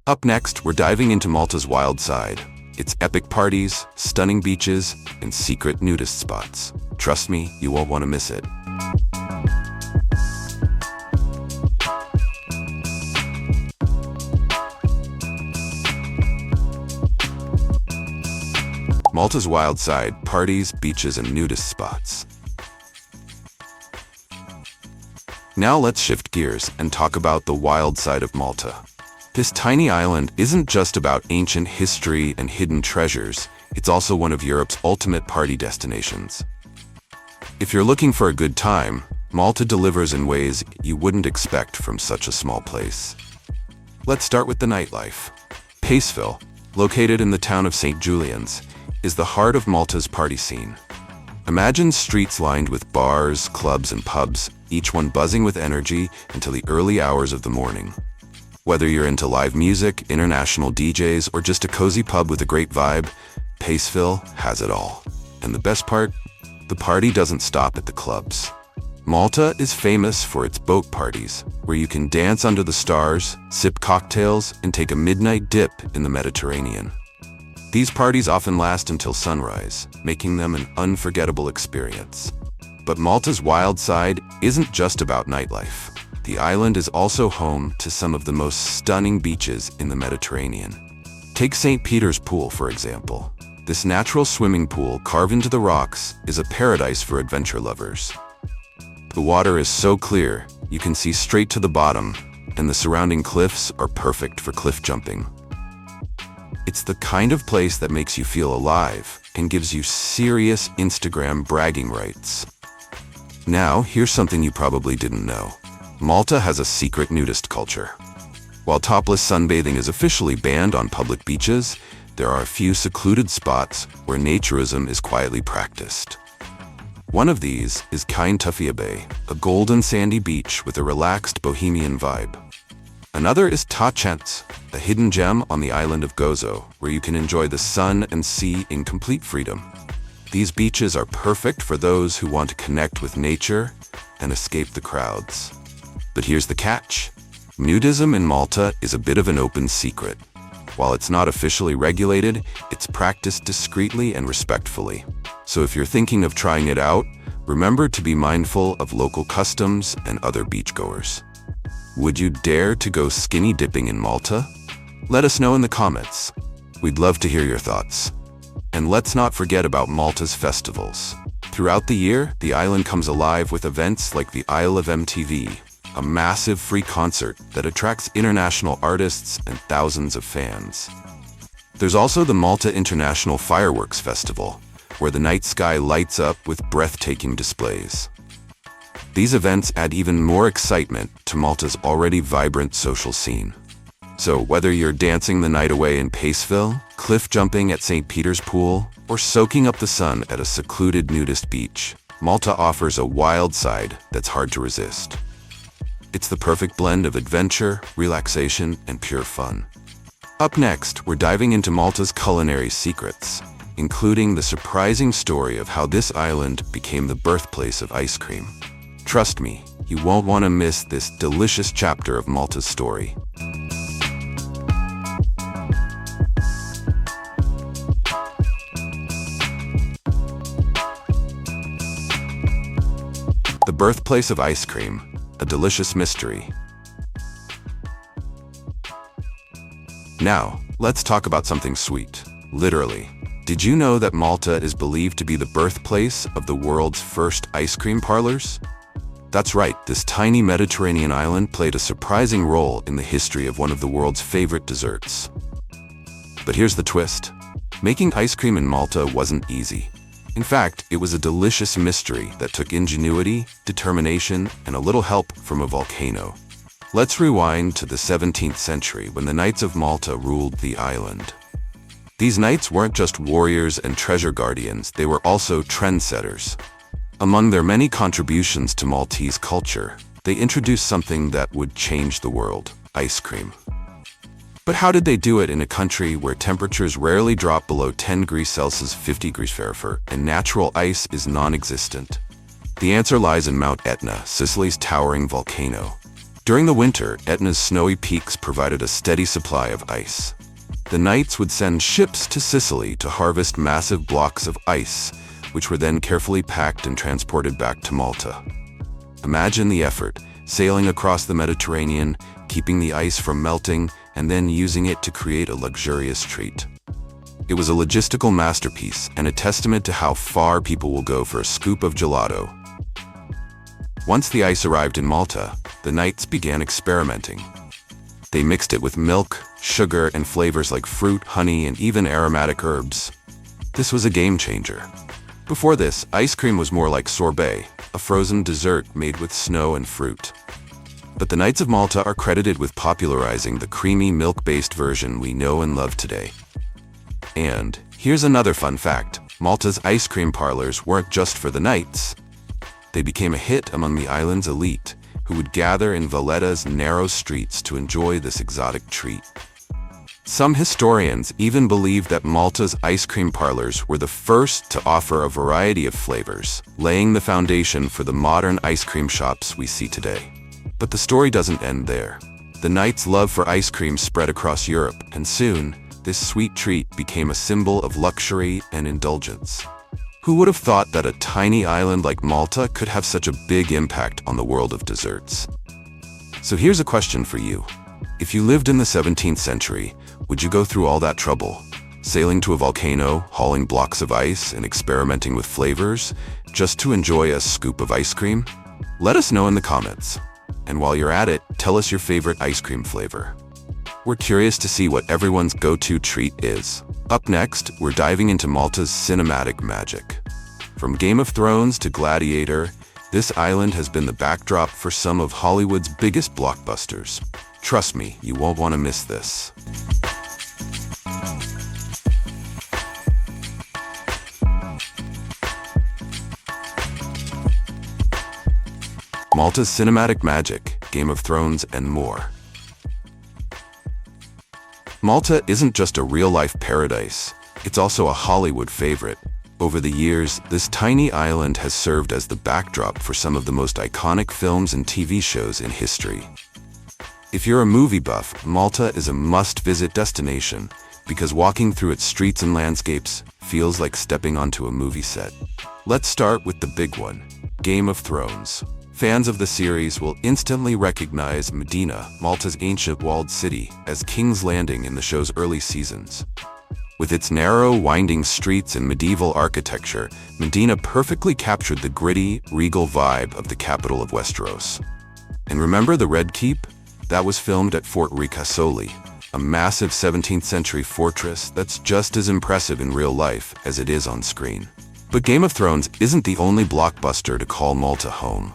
Up next, we're diving into Malta's wild side. Its epic parties, stunning beaches, and secret nudist spots. Trust me, you won't want to miss it. Malta's wild side, parties, beaches, and nudist spots. Now let's shift gears and talk about the wild side of Malta. This tiny island isn't just about ancient history and hidden treasures, It's also one of Europe's ultimate party destinations. If you're looking for a good time, Malta delivers in ways you wouldn't expect from such a small place. Let's start with the nightlife. Paceville, located in the town of St. Julian's, is the heart of Malta's party scene. Imagine streets lined with bars, clubs, and pubs, each one buzzing with energy until the early hours of the morning. Whether you're into live music, international DJs, or just a cozy pub with a great vibe, Paceville has it all. And the best part? The party doesn't stop at the clubs. Malta is famous for its boat parties, where you can dance under the stars, sip cocktails, and take a midnight dip in the Mediterranean. These parties often last until sunrise, making them an unforgettable experience. But Malta's wild side isn't just about nightlife. The island is also home to some of the most stunning beaches in the Mediterranean. Take St. Peter's Pool, for example. This natural swimming pool carved into the rocks is a paradise for adventure lovers. The water is so clear, you can see straight to the bottom, and the surrounding cliffs are perfect for cliff jumping. It's the kind of place that makes you feel alive and gives you serious Instagram bragging rights. Now, here's something you probably didn't know. Malta has a secret nudist culture. While topless sunbathing is officially banned on public beaches, there are a few secluded spots where naturism is quietly practiced. One of these is Caintuffia Bay, a golden sandy beach with a relaxed bohemian vibe. Another is Tachents, a hidden gem on the island of Gozo, where you can enjoy the sun and sea in complete freedom. These beaches are perfect for those who want to connect with nature and escape the crowds. But here's the catch. Nudism in Malta is a bit of an open secret. While it's not officially regulated, it's practiced discreetly and respectfully. So if you're thinking of trying it out, remember to be mindful of local customs and other beachgoers. Would you dare to go skinny dipping in Malta? Let us know in the comments. We'd love to hear your thoughts. And let's not forget about Malta's festivals. Throughout the year, the island comes alive with events like the Isle of MTV, a massive free concert that attracts international artists and thousands of fans. There's also the Malta International Fireworks Festival, where the night sky lights up with breathtaking displays. These events add even more excitement to Malta's already vibrant social scene. So whether you're dancing the night away in Paceville, cliff jumping at St. Peter's Pool, or soaking up the sun at a secluded nudist beach, Malta offers a wild side that's hard to resist. It's the perfect blend of adventure, relaxation, and pure fun. Up next, we're diving into Malta's culinary secrets, including the surprising story of how this island became the birthplace of ice cream. Trust me, you won't want to miss this delicious chapter of Malta's story. The birthplace of ice cream, a delicious mystery. Now, let's talk about something sweet. Literally. Did you know that Malta is believed to be the birthplace of the world's first ice cream parlors? That's right, this tiny Mediterranean island played a surprising role in the history of one of the world's favorite desserts. But here's the twist. Making ice cream in Malta wasn't easy. In fact, it was a delicious mystery that took ingenuity, determination, and a little help from a volcano. Let's rewind to the 17th century when the Knights of Malta ruled the island. These knights weren't just warriors and treasure guardians, they were also trendsetters. Among their many contributions to Maltese culture, they introduced something that would change the world: ice cream. But how did they do it in a country where temperatures rarely drop below 10 degrees Celsius, 50 degrees Fahrenheit, and natural ice is non-existent? The answer lies in Mount Etna, Sicily's towering volcano. During the winter, Etna's snowy peaks provided a steady supply of ice. The knights would send ships to Sicily to harvest massive blocks of ice, which were then carefully packed and transported back to Malta. Imagine the effort, sailing across the Mediterranean, keeping the ice from melting, and then using it to create a luxurious treat. It was a logistical masterpiece and a testament to how far people will go for a scoop of gelato. Once the ice arrived in Malta, the knights began experimenting. They mixed it with milk, sugar, and flavors like fruit, honey, and even aromatic herbs. This was a game changer. Before this, ice cream was more like sorbet, a frozen dessert made with snow and fruit. But the Knights of Malta are credited with popularizing the creamy milk-based version we know and love today. And here's another fun fact. Malta's ice cream parlors weren't just for the knights. They became a hit among the island's elite, who would gather in Valletta's narrow streets to enjoy this exotic treat. Some historians even believe that Malta's ice cream parlors were the first to offer a variety of flavors, laying the foundation for the modern ice cream shops we see today. But the story doesn't end there. The Knights' love for ice cream spread across Europe, and soon, this sweet treat became a symbol of luxury and indulgence. Who would have thought that a tiny island like Malta could have such a big impact on the world of desserts? So here's a question for you. If you lived in the 17th century, would you go through all that trouble? Sailing to a volcano, hauling blocks of ice, and experimenting with flavors, just to enjoy a scoop of ice cream? Let us know in the comments. And while you're at it, tell us your favorite ice cream flavor. We're curious to see what everyone's go-to treat is. Up next, we're diving into Malta's cinematic magic. From Game of Thrones to Gladiator, this island has been the backdrop for some of Hollywood's biggest blockbusters. Trust me, you won't want to miss this. Malta's cinematic magic, Game of Thrones, and more. Malta isn't just a real-life paradise, it's also a Hollywood favorite. Over the years, this tiny island has served as the backdrop for some of the most iconic films and TV shows in history. If you're a movie buff, Malta is a must-visit destination because walking through its streets and landscapes feels like stepping onto a movie set. Let's start with the big one, Game of Thrones. Fans of the series will instantly recognize Medina, Malta's ancient walled city, as King's Landing in the show's early seasons. With its narrow, winding streets and medieval architecture, Medina perfectly captured the gritty, regal vibe of the capital of Westeros. And remember the Red Keep? That was filmed at Fort Ricasoli, a massive 17th century fortress that's just as impressive in real life as it is on screen. But Game of Thrones isn't the only blockbuster to call Malta home.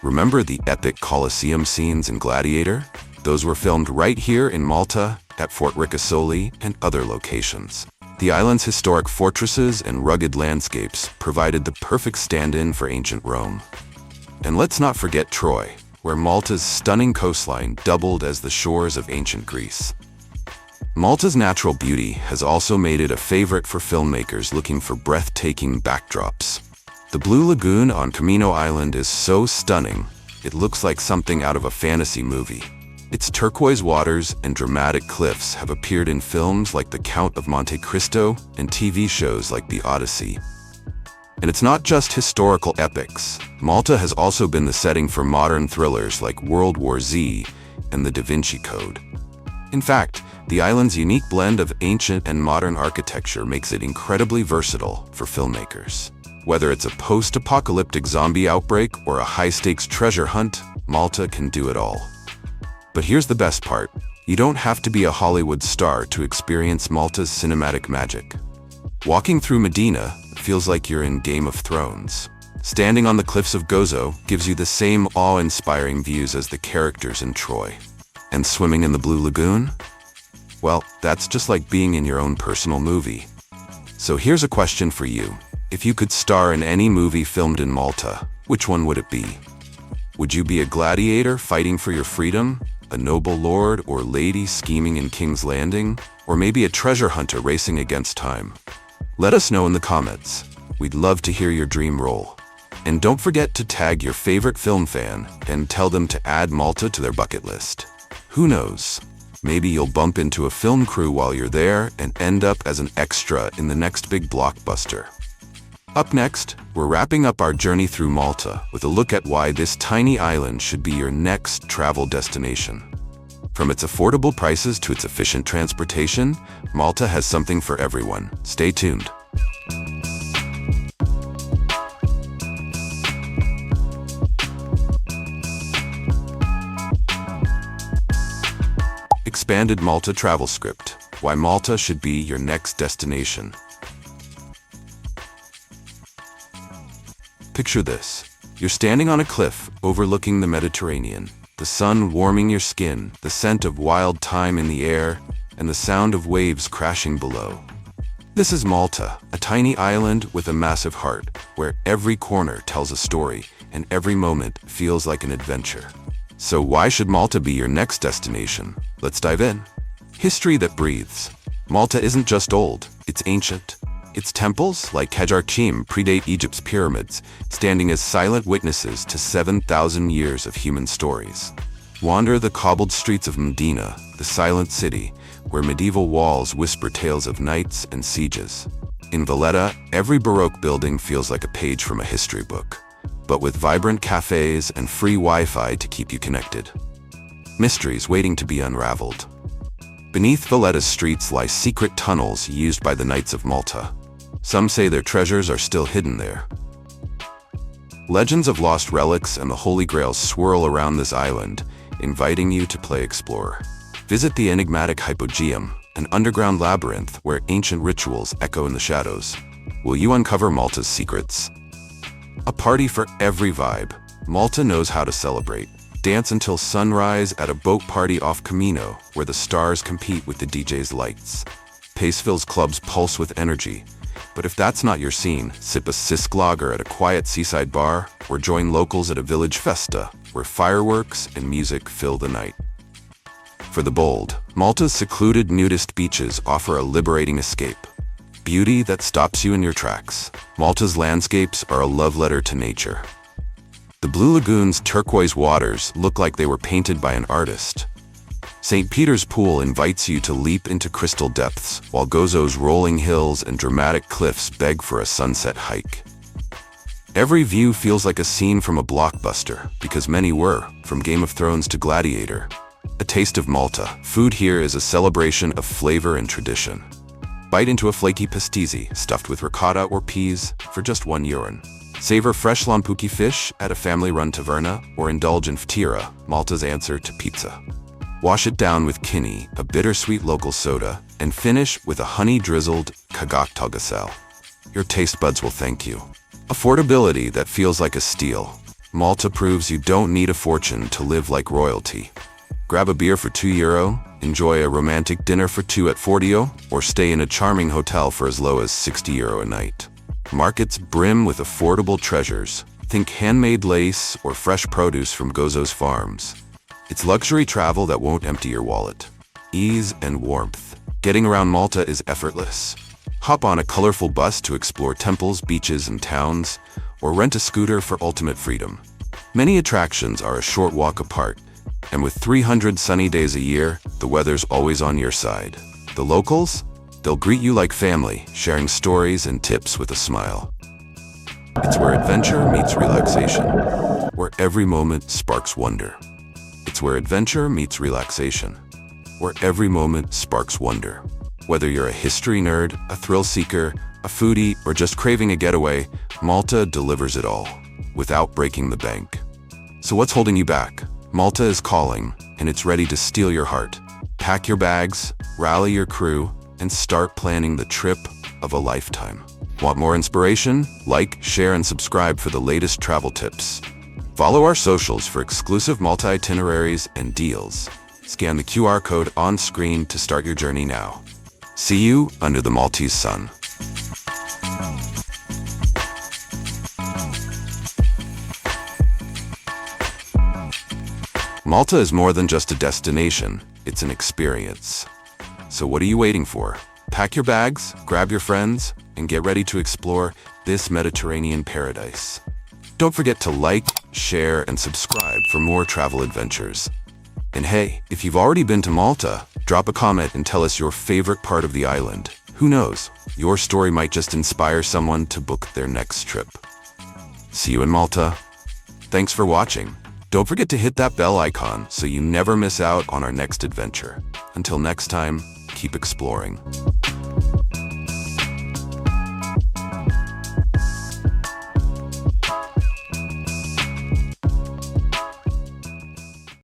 Remember the epic Colosseum scenes in Gladiator? Those were filmed right here in Malta, at Fort Ricasoli, and other locations. The island's historic fortresses and rugged landscapes provided the perfect stand-in for ancient Rome. And let's not forget Troy, where Malta's stunning coastline doubled as the shores of ancient Greece. Malta's natural beauty has also made it a favorite for filmmakers looking for breathtaking backdrops. The Blue Lagoon on Camino Island is so stunning, it looks like something out of a fantasy movie. Its turquoise waters and dramatic cliffs have appeared in films like The Count of Monte Cristo and TV shows like The Odyssey. And it's not just historical epics. Malta has also been the setting for modern thrillers like World War Z and The Da Vinci Code. In fact, the island's unique blend of ancient and modern architecture makes it incredibly versatile for filmmakers. Whether it's a post-apocalyptic zombie outbreak or a high-stakes treasure hunt, Malta can do it all. But here's the best part. You don't have to be a Hollywood star to experience Malta's cinematic magic. Walking through Medina feels like you're in Game of Thrones. Standing on the cliffs of Gozo gives you the same awe-inspiring views as the characters in Troy. And swimming in the Blue Lagoon? Well, that's just like being in your own personal movie. So here's a question for you. If you could star in any movie filmed in Malta, which one would it be? Would you be a gladiator fighting for your freedom? A noble lord or lady scheming in King's Landing? Or maybe a treasure hunter racing against time? Let us know in the comments. We'd love to hear your dream role. And don't forget to tag your favorite film fan and tell them to add Malta to their bucket list. Who knows? Maybe you'll bump into a film crew while you're there and end up as an extra in the next big blockbuster. Up next, we're wrapping up our journey through Malta with a look at why this tiny island should be your next travel destination. From its affordable prices to its efficient transportation, Malta has something for everyone. Stay tuned. Expanded Malta Travel Script. Why Malta should be your next destination. Picture this. You're standing on a cliff overlooking the Mediterranean, the sun warming your skin, the scent of wild thyme in the air, and the sound of waves crashing below. This is Malta, a tiny island with a massive heart, where every corner tells a story and every moment feels like an adventure. So why should Malta be your next destination? Let's dive in. History that breathes. Malta isn't just old, it's ancient. Its temples, like Kajarchim, predate Egypt's pyramids, standing as silent witnesses to 7,000 years of human stories. Wander the cobbled streets of Medina, the silent city, where medieval walls whisper tales of knights and sieges. In Valletta, every Baroque building feels like a page from a history book, but with vibrant cafes and free Wi-Fi to keep you connected. Mysteries waiting to be unraveled. Beneath Valletta's streets lie secret tunnels used by the Knights of Malta. Some say their treasures are still hidden there. Legends of lost relics and the Holy Grail swirl around this island, inviting you to play explorer. Visit the enigmatic Hypogeum, an underground labyrinth where ancient rituals echo in the shadows. Will you uncover Malta's secrets? A party for every vibe. Malta knows how to celebrate. Dance until sunrise at a boat party off Camino, where the stars compete with the DJ's lights. Paceville's clubs pulse with energy. But if that's not your scene, sip a Sisk lager at a quiet seaside bar, or join locals at a village festa, where fireworks and music fill the night. For the bold, Malta's secluded nudist beaches offer a liberating escape. Beauty that stops you in your tracks. Malta's landscapes are a love letter to nature. The Blue Lagoon's turquoise waters look like they were painted by an artist. St. Peter's Pool invites you to leap into crystal depths, while Gozo's rolling hills and dramatic cliffs beg for a sunset hike. Every view feels like a scene from a blockbuster, because many were, from Game of Thrones to Gladiator. A taste of Malta. Food here is a celebration of flavor and tradition. Bite into a flaky pastisi, stuffed with ricotta or peas, for just €1. Savor fresh lampuki fish at a family-run taverna, or indulge in ftira, Malta's answer to pizza. Wash it down with kinny, a bittersweet local soda, and finish with a honey-drizzled kagak togasel. Your taste buds will thank you. Affordability that feels like a steal. Malta proves you don't need a fortune to live like royalty. Grab a beer for €2, enjoy a romantic dinner for 2 at €40, or stay in a charming hotel for as low as €60 a night. Markets brim with affordable treasures. Think handmade lace or fresh produce from Gozo's farms. It's luxury travel that won't empty your wallet. Ease and warmth. Getting around Malta is effortless. Hop on a colorful bus to explore temples, beaches, and towns, or rent a scooter for ultimate freedom. Many attractions are a short walk apart, and with 300 sunny days a year, the weather's always on your side. The locals? They'll greet you like family, sharing stories and tips with a smile. It's where adventure meets relaxation, where every moment sparks wonder. It's where adventure meets relaxation, where every moment sparks wonder. Whether you're a history nerd, a thrill seeker, a foodie, or just craving a getaway, Malta delivers it all, without breaking the bank. So what's holding you back? Malta is calling, and it's ready to steal your heart. Pack your bags, rally your crew, and start planning the trip of a lifetime. Want more inspiration? Like, share, and subscribe for the latest travel tips. Follow our socials for exclusive Malta itineraries and deals. Scan the QR code on screen to start your journey now. See you under the Maltese sun. Malta is more than just a destination, it's an experience. So what are you waiting for? Pack your bags, grab your friends, and get ready to explore this Mediterranean paradise. Don't forget to like, share, and subscribe for more travel adventures. And hey, if you've already been to Malta, drop a comment and tell us your favorite part of the island. Who knows, your story might just inspire someone to book their next trip. See you in Malta. Thanks for watching. Don't forget to hit that bell icon so you never miss out on our next adventure. Until next time, keep exploring.